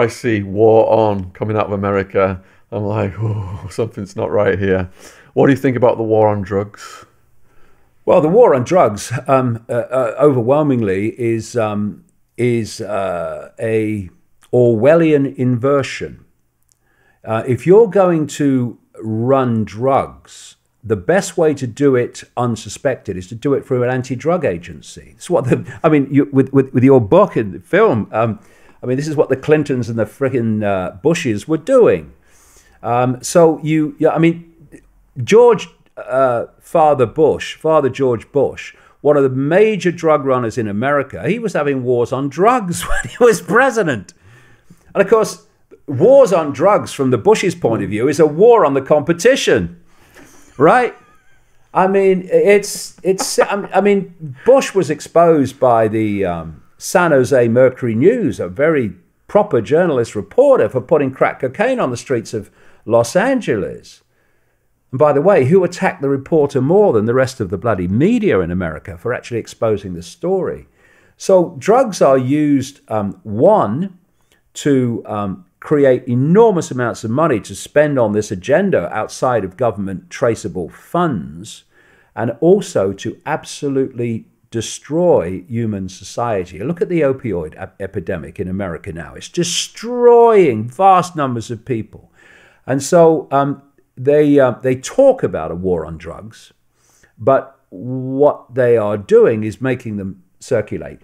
I see war on coming out of America, I'm like, oh, something's not right here. What do you think about the war on drugs? Well, the war on drugs overwhelmingly is a Orwellian inversion. If you're going to run drugs, the best way to do it unsuspected is to do it through an anti-drug agency. It's what with your book and the film. This is what the Clintons and the frickin' Bushes were doing. George Father George Bush, one of the major drug runners in America, he was having wars on drugs when he was president. And of course, wars on drugs from the Bush's point of view is a war on the competition, right? Bush was exposed by the San Jose Mercury News, a very proper journalist reporter, for putting crack cocaine on the streets of Los Angeles. And by the way, who attacked the reporter more than the rest of the bloody media in America for actually exposing the story? So drugs are used, one, to create enormous amounts of money to spend on this agenda outside of government traceable funds, and also to absolutely destroy human society. Look at the opioid epidemic in America now. It's destroying vast numbers of people. And so they talk about a war on drugs, but what they are doing is making them circulate.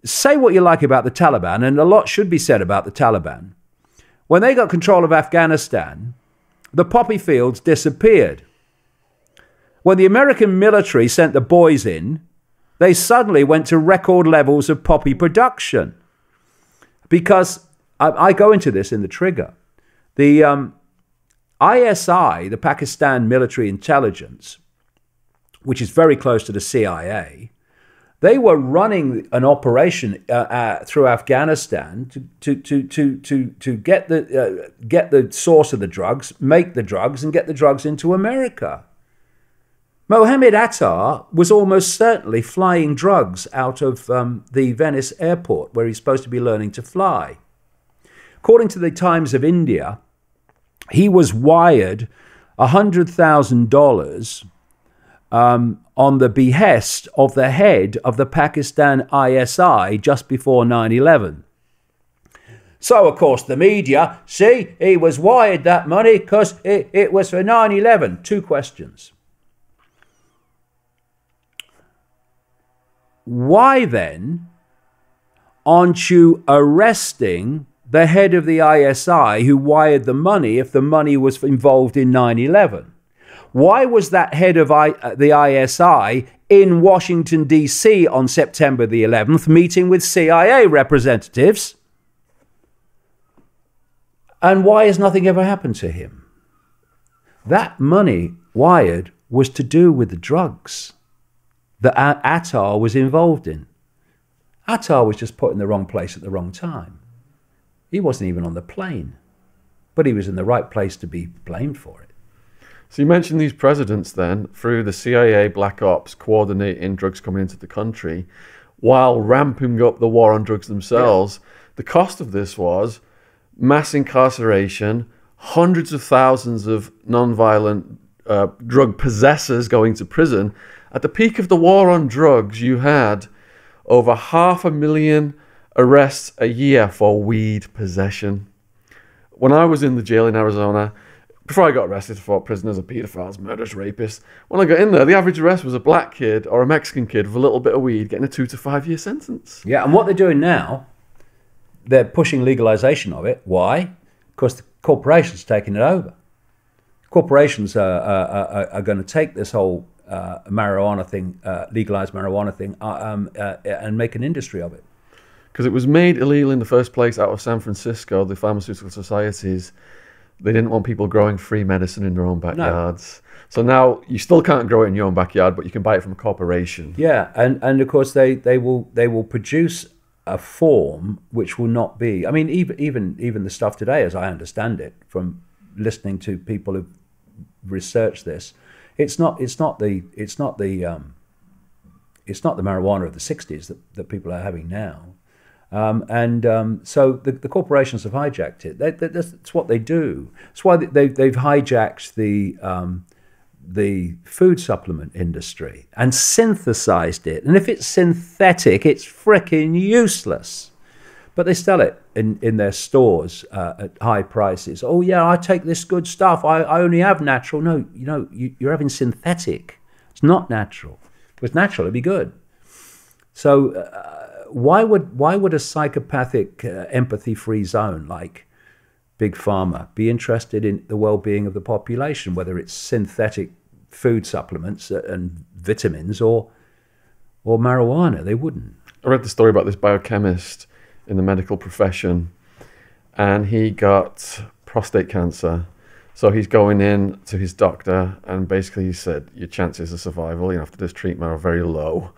Say what you like about the Taliban, and a lot should be said about the Taliban. When they got control of Afghanistan, the poppy fields disappeared. When the American military sent the boys in, they suddenly went to record levels of poppy production. Because I go into this in the trigger. The ISI, the Pakistan military intelligence, which is very close to the CIA, they were running an operation through Afghanistan to get the source of the drugs, make the drugs, and get the drugs into America. Mohammed Attar was almost certainly flying drugs out of the Venice airport, where he's supposed to be learning to fly. According to the Times of India, he was wired $100,000 on the behest of the head of the Pakistan ISI just before 9/11. So, of course, the media, see, he was wired that money because it was for 9/11. Two questions. Why then aren't you arresting the head of the ISI who wired the money if the money was involved in 9/11? Why was that head of the ISI in Washington, D.C. on September the 11th meeting with CIA representatives? And why has nothing ever happened to him? That money wired was to do with the drugs that Attar was involved in. Attar was just put in the wrong place at the wrong time. He wasn't even on the plane, but he was in the right place to be blamed for it. So you mentioned these presidents then, through the CIA Black Ops, coordinating drugs coming into the country, while ramping up the war on drugs themselves. Yeah. The cost of this was mass incarceration, hundreds of thousands of non-violent drug possessors going to prison. At the peak of the war on drugs, you had over 500,000 arrests a year for weed possession. When I was in the jail in Arizona, before I got arrested for prisoners of pedophiles, murderers, rapists, when I got in there, the average arrest was a black kid or a Mexican kid with a little bit of weed getting a 2 to 5 year sentence. Yeah, and what they're doing now, they're pushing legalization of it. Why? Because the corporations taking it over. Corporations are going to take this whole marijuana thing, legalized marijuana thing, and make an industry of it. Because it was made illegal in the first place out of San Francisco, the pharmaceutical societies. They didn't want people growing free medicine in their own backyards. No. So now you still can't grow it in your own backyard, but you can buy it from a corporation. Yeah, and of course they will produce a form which will not be. I mean, even the stuff today, as I understand it, from listening to people who've researched this, it's not the it's not the marijuana of the 60s that people are having now. So the corporations have hijacked it. That's what they do. That's why they've hijacked the food supplement industry and synthesized it. And if it's synthetic, it's frickin' useless. But they sell it in their stores at high prices. Oh yeah, I take this good stuff. I only have natural. No, you're having synthetic. It's not natural. If it was natural, it'd be good. So why would a psychopathic, empathy-free zone like Big Pharma be interested in the well-being of the population, whether it's synthetic food supplements and vitamins or marijuana? They wouldn't. I read the story about this biochemist in the medical profession, and he got prostate cancer. So he's going in to his doctor, and basically he said, your chances of survival, after this treatment, are very low.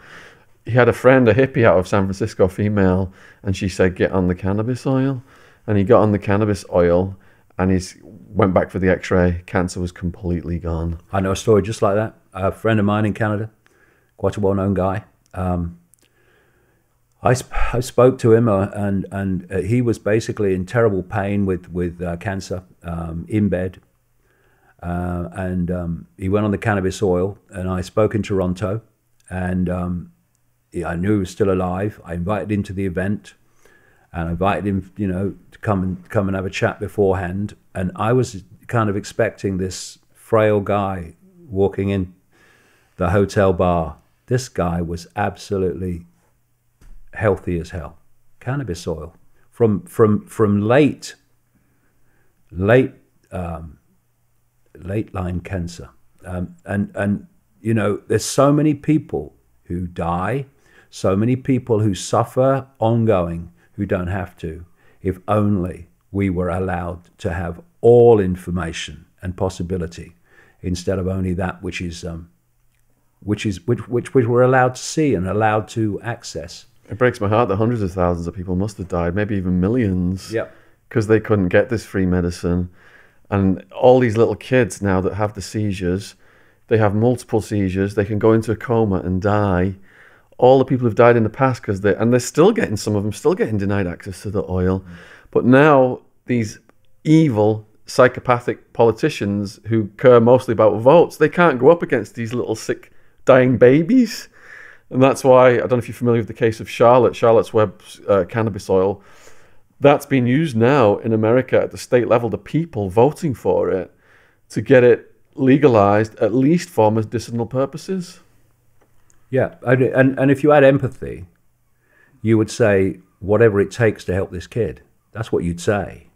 He had a friend, a hippie out of San Francisco, female, and she said, get on the cannabis oil. And he got on the cannabis oil, and he went back for the x-ray. Cancer was completely gone. I know a story just like that. A friend of mine in Canada, quite a well-known guy. I spoke to him, and he was basically in terrible pain with cancer, in bed. He went on the cannabis oil, and I spoke in Toronto, and I knew he was still alive. I invited him to the event, and I invited him, to come and have a chat beforehand. And I was kind of expecting this frail guy walking in the hotel bar. This guy was absolutely healthy as hell. Cannabis oil from late line cancer, and there's so many people who die, so many people who suffer ongoing who don't have to. If only we were allowed to have all information and possibility, instead of only that which we're allowed to see and allowed to access. It breaks my heart that hundreds of thousands of people must have died, maybe even millions, yep, because they couldn't get this free medicine. And all these little kids now that have the seizures, they have multiple seizures, they can go into a coma and die. All the people who've died in the past, they're still getting, some of them still getting denied access to the oil. But now these evil, psychopathic politicians who care mostly about votes, they can't go up against these little sick, dying babies. And that's why, I don't know if you're familiar with the case of Charlotte's Web's cannabis oil. That's been used now in America at the state level, the people voting for it, to get it legalized, at least for medicinal purposes. Yeah, and if you had empathy, you would say, whatever it takes to help this kid. That's what you'd say.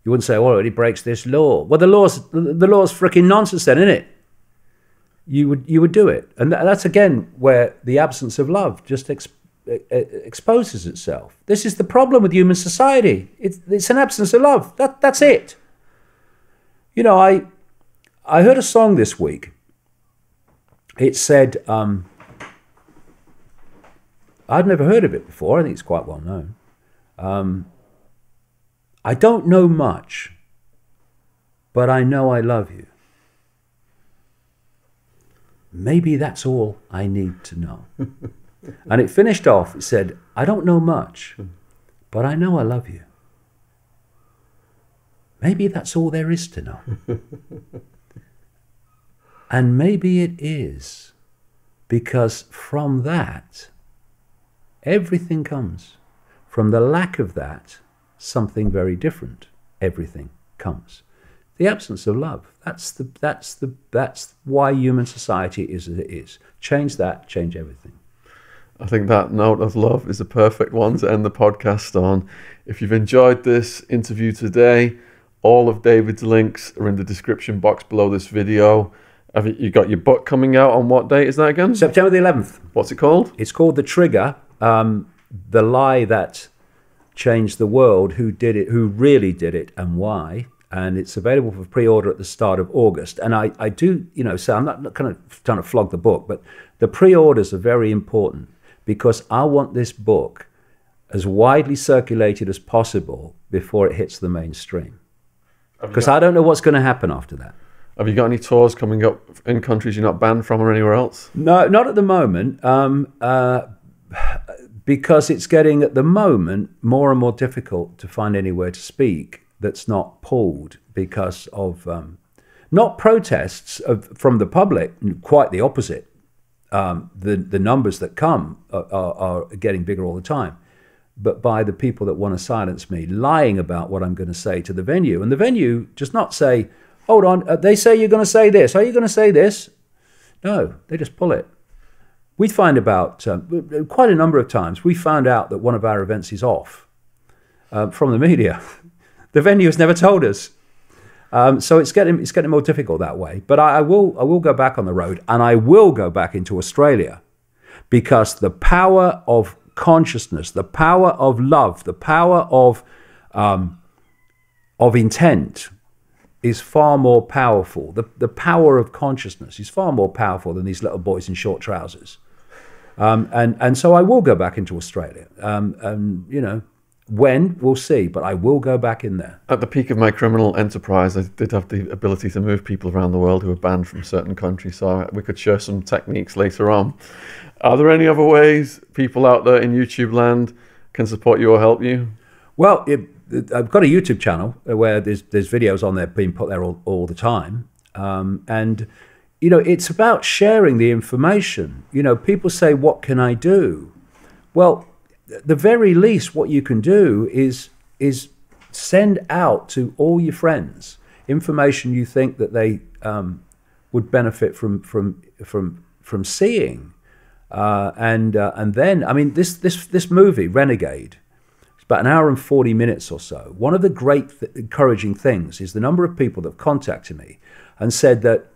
You wouldn't say, oh, he breaks this law. Well, the law's freaking nonsense then, isn't it? You would do it. And that's, again, where the absence of love just exposes itself. This is the problem with human society. It's an absence of love. That's it. I heard a song this week. It said, I'd never heard of it before. I think it's quite well known. I don't know much, but I know I love you. Maybe that's all I need to know. And it finished off, it said, I don't know much, but I know I love you. Maybe that's all there is to know. And maybe it is, because from that, everything comes. From the lack of that, something very different. Everything comes. The absence of love. That's why human society is as it is. Change that, change everything. I think that note of love is a perfect one to end the podcast on. If you've enjoyed this interview today, all of David's links are in the description box below this video. Have you got your book coming out on what date is that again? September the 11th. What's it called? It's called The Trigger, The Lie That Changed the World, Who Did It, Who Really Did It, and Why. And it's available for pre-order at the start of August. And I do, so I'm not kind of trying to flog the book, but the pre-orders are very important because I want this book as widely circulated as possible before it hits the mainstream. Because I don't know what's going to happen after that. Have you got any tours coming up in countries you're not banned from or anywhere else? No, not at the moment, because it's getting, at the moment, more and more difficult to find anywhere to speak that's not pulled because of, not protests from the public, quite the opposite. The numbers that come are getting bigger all the time, but by the people that want to silence me, lying about what I'm going to say to the venue. And the venue does not say, hold on, they say you're going to say this. Are you going to say this? No, they just pull it. We find about, quite a number of times, we found out that one of our events is off from the media. The venue has never told us. So it's getting more difficult that way. But I will go back on the road, and I will go back into Australia, because the power of consciousness, the power of love, the power of intent is far more powerful. The power of consciousness is far more powerful than these little boys in short trousers. And so I will go back into Australia. You know, when, we'll see, but I will go back in there. At the peak of my criminal enterprise, I did have the ability to move people around the world who were banned from certain countries, so we could share some techniques later on. Are there any other ways people out there in YouTube land can support you or help you? Well, I've got a YouTube channel where there's videos on there being put there all the time. And, you know, it's about sharing the information. You know, people say, what can I do? Well, the very least what you can do is send out to all your friends information you think that they would benefit from seeing. And then, I mean, this movie, Renegade, it's about 1 hour and 40 minutes or so. One of the great encouraging things is the number of people that have contacted me and said that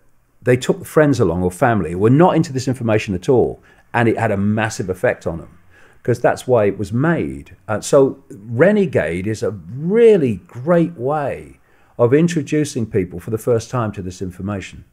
they took friends along or family who were not into this information at all, and it had a massive effect on them, because that's why it was made. So Renegade is a really great way of introducing people for the first time to this information.